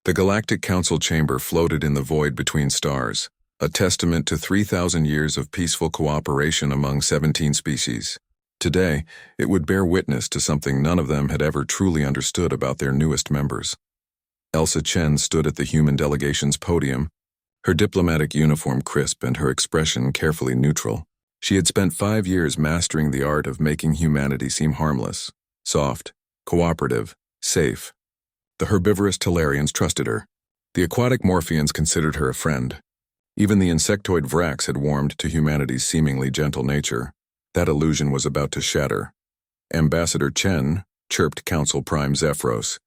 The Galactic Council chamber floated in the void between stars, a testament to 3,000 years of peaceful cooperation among 17 species. Today, it would bear witness to something none of them had ever truly understood about their newest members. Elsa Chen stood at the human delegation's podium, her diplomatic uniform crisp and her expression carefully neutral. She had spent 5 years mastering the art of making humanity seem harmless, soft, cooperative, safe. The herbivorous Talarians trusted her. The aquatic Morphians considered her a friend. Even the insectoid Vrax had warmed to humanity's seemingly gentle nature. That illusion was about to shatter. Ambassador Chen chirped Council Prime Zephyros,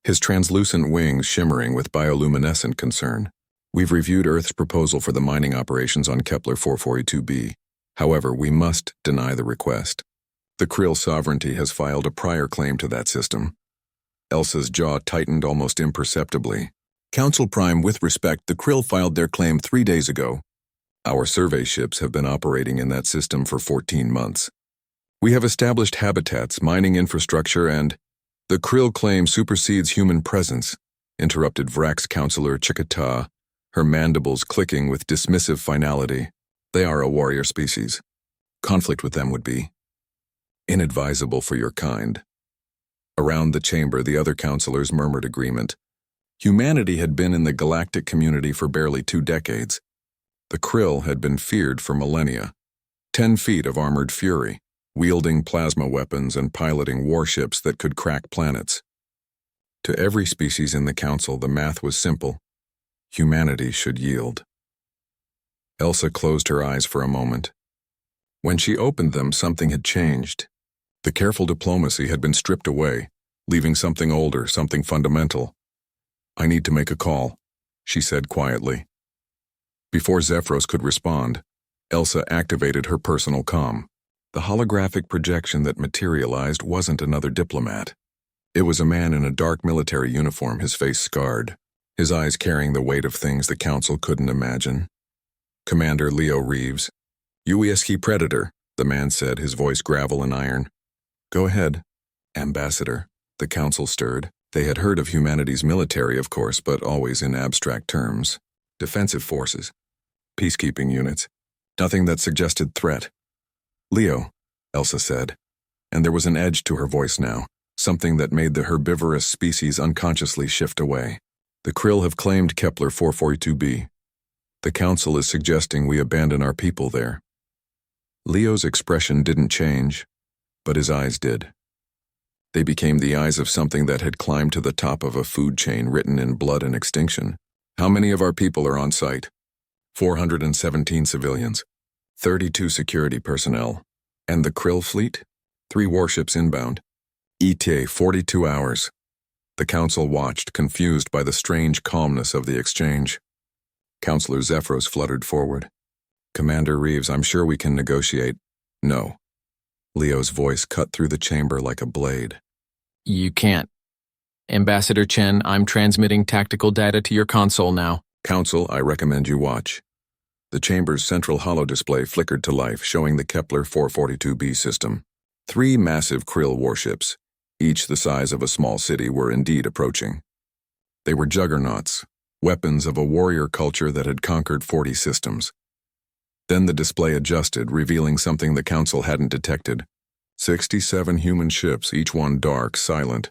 his translucent wings shimmering with bioluminescent concern. We've reviewed Earth's proposal for the mining operations on Kepler 442b. However, we must deny the request. The Krill sovereignty has filed a prior claim to that system. Elsa's jaw tightened almost imperceptibly. Council Prime, with respect, the Krill filed their claim 3 days ago. Our survey ships have been operating in that system for 14 months. We have established habitats, mining infrastructure, and the Krill claim supersedes human presence, interrupted Vrax Counselor Chikata, her mandibles clicking with dismissive finality. They are a warrior species. Conflict with them would be inadvisable for your kind. Around the chamber, the other counselors murmured agreement. Humanity had been in the galactic community for barely 2 decades. The Krill had been feared for millennia. 10 feet of armored fury, wielding plasma weapons and piloting warships that could crack planets. To every species in the council, the math was simple. Humanity should yield. Elsa closed her eyes for a moment. When she opened them, something had changed. The careful diplomacy had been stripped away, leaving something older, something fundamental. I need to make a call, she said quietly. Before Zephyros could respond, Elsa activated her personal comm. The holographic projection that materialized wasn't another diplomat. It was a man in a dark military uniform, his face scarred, his eyes carrying the weight of things the council couldn't imagine. Commander Leo Reeves. UESC Predator, the man said, his voice gravel and iron. Go ahead, Ambassador. The council stirred. They had heard of humanity's military, of course, but always in abstract terms. Defensive forces, peacekeeping units, nothing that suggested threat. Leo, Elsa said, and there was an edge to her voice now, something that made the herbivorous species unconsciously shift away. The Krill have claimed Kepler 442b. The council is suggesting we abandon our people there. Leo's expression didn't change, but his eyes did. They became the eyes of something that had climbed to the top of a food chain written in blood and extinction. How many of our people are on site? 417 civilians, 32 security personnel. And the Krill fleet? 3 warships inbound. ETA 42 hours. The council watched, confused by the strange calmness of the exchange. Counselor Zephyros fluttered forward. Commander Reeves, I'm sure we can negotiate. No. Leo's voice cut through the chamber like a blade. You can't. Ambassador Chen, I'm transmitting tactical data to your console now. Council, I recommend you watch. The chamber's central holodisplay flickered to life, showing the Kepler 442b system. 3 massive Krill warships, each the size of a small city, were indeed approaching. They were juggernauts, weapons of a warrior culture that had conquered 40 systems. Then the display adjusted, revealing something the council hadn't detected. 67 human ships, each one dark, silent,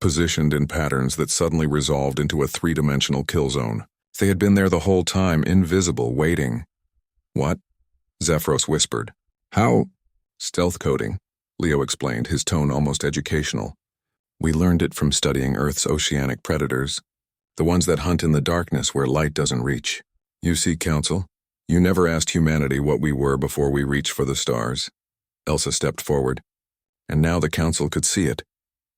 positioned in patterns that suddenly resolved into a 3-dimensional kill zone. They had been there the whole time, invisible, waiting. What? Zephyros whispered. How? Stealth coding, Leo explained, his tone almost educational. We learned it from studying Earth's oceanic predators, the ones that hunt in the darkness where light doesn't reach. You see, Council, you never asked humanity what we were before we reached for the stars. Elsa stepped forward, and now the council could see it.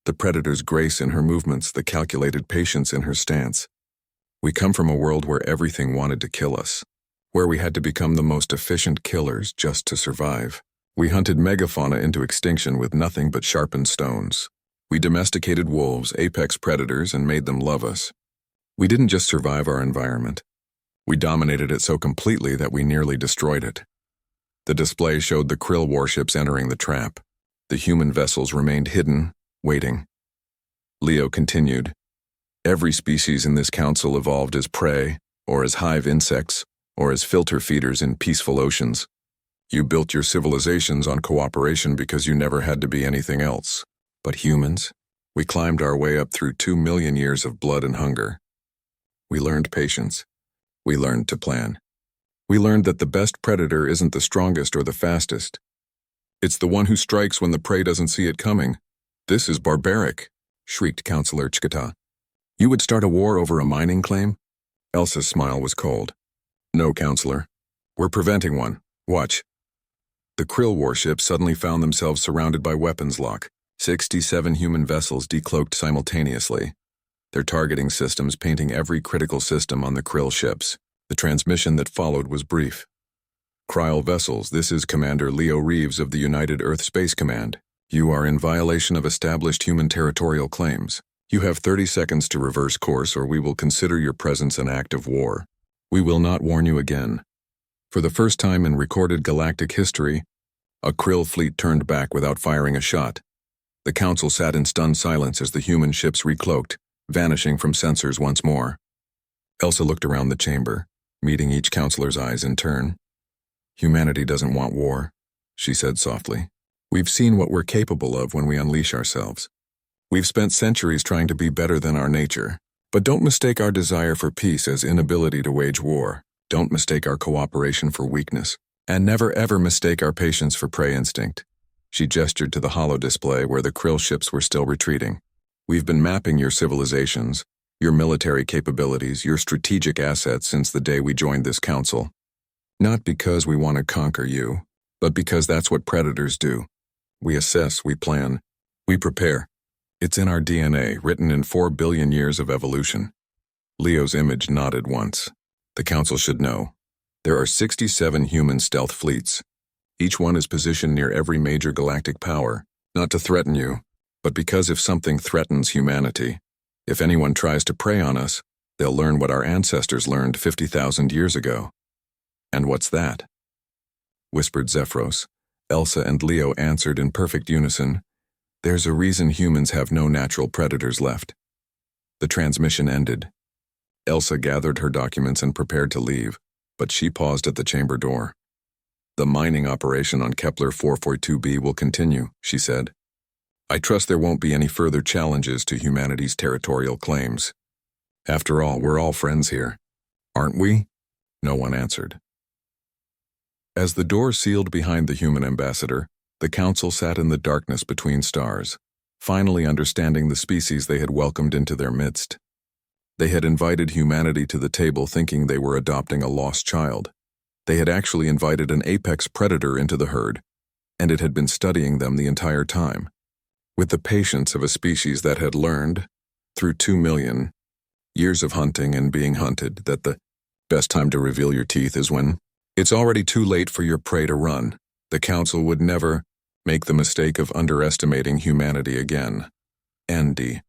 The predator's grace in her movements, the calculated patience in her stance. We come from a world where everything wanted to kill us, where we had to become the most efficient killers just to survive. We hunted megafauna into extinction with nothing but sharpened stones. We domesticated wolves, apex predators, and made them love us. We didn't just survive our environment. We dominated it so completely that we nearly destroyed it. The display showed the Krill warships entering the trap. The human vessels remained hidden, waiting. Leo continued. Every species in this council evolved as prey, or as hive insects, or as filter feeders in peaceful oceans. You built your civilizations on cooperation because you never had to be anything else. But humans? We climbed our way up through 2 million years of blood and hunger. We learned patience. We learned to plan. We learned that the best predator isn't the strongest or the fastest. It's the one who strikes when the prey doesn't see it coming. This is barbaric, shrieked Counselor Chkata. You would start a war over a mining claim? Elsa's smile was cold. No, Counselor. We're preventing one. Watch. The Krill warships suddenly found themselves surrounded by weapons lock. 67 human vessels decloaked simultaneously, their targeting systems painting every critical system on the Krill ships. The transmission that followed was brief. Krill vessels, this is Commander Leo Reeves of the United Earth Space Command. You are in violation of established human territorial claims. You have 30 seconds to reverse course or we will consider your presence an act of war. We will not warn you again. For the first time in recorded galactic history, a Krill fleet turned back without firing a shot. The Council sat in stunned silence as the human ships recloaked, vanishing from sensors once more. Elsa looked around the chamber, meeting each counselor's eyes in turn. Humanity doesn't want war, she said softly. We've seen what we're capable of when we unleash ourselves. We've spent centuries trying to be better than our nature. But don't mistake our desire for peace as inability to wage war. Don't mistake our cooperation for weakness. And never ever mistake our patience for prey instinct. She gestured to the holo display where the Krill ships were still retreating. We've been mapping your civilizations, your military capabilities, your strategic assets since the day we joined this council. Not because we want to conquer you, but because that's what predators do. We assess, we plan, we prepare. It's in our DNA, written in 4 billion years of evolution. Leo's image nodded once. The council should know. There are 67 human stealth fleets. Each one is positioned near every major galactic power, not to threaten you, but because if something threatens humanity, if anyone tries to prey on us, they'll learn what our ancestors learned 50,000 years ago. And what's that? Whispered Zephyros. Elsa and Leo answered in perfect unison. There's a reason humans have no natural predators left. The transmission ended. Elsa gathered her documents and prepared to leave, but she paused at the chamber door. The mining operation on Kepler 442b will continue, she said. I trust there won't be any further challenges to humanity's territorial claims. After all, we're all friends here, aren't we? No one answered. As the door sealed behind the human ambassador, the council sat in the darkness between stars, finally understanding the species they had welcomed into their midst. They had invited humanity to the table thinking they were adopting a lost child. They had actually invited an apex predator into the herd, and it had been studying them the entire time, with the patience of a species that had learned, through 2 million years of hunting and being hunted, that the best time to reveal your teeth is when it's already too late for your prey to run. The council would never make the mistake of underestimating humanity again. ND.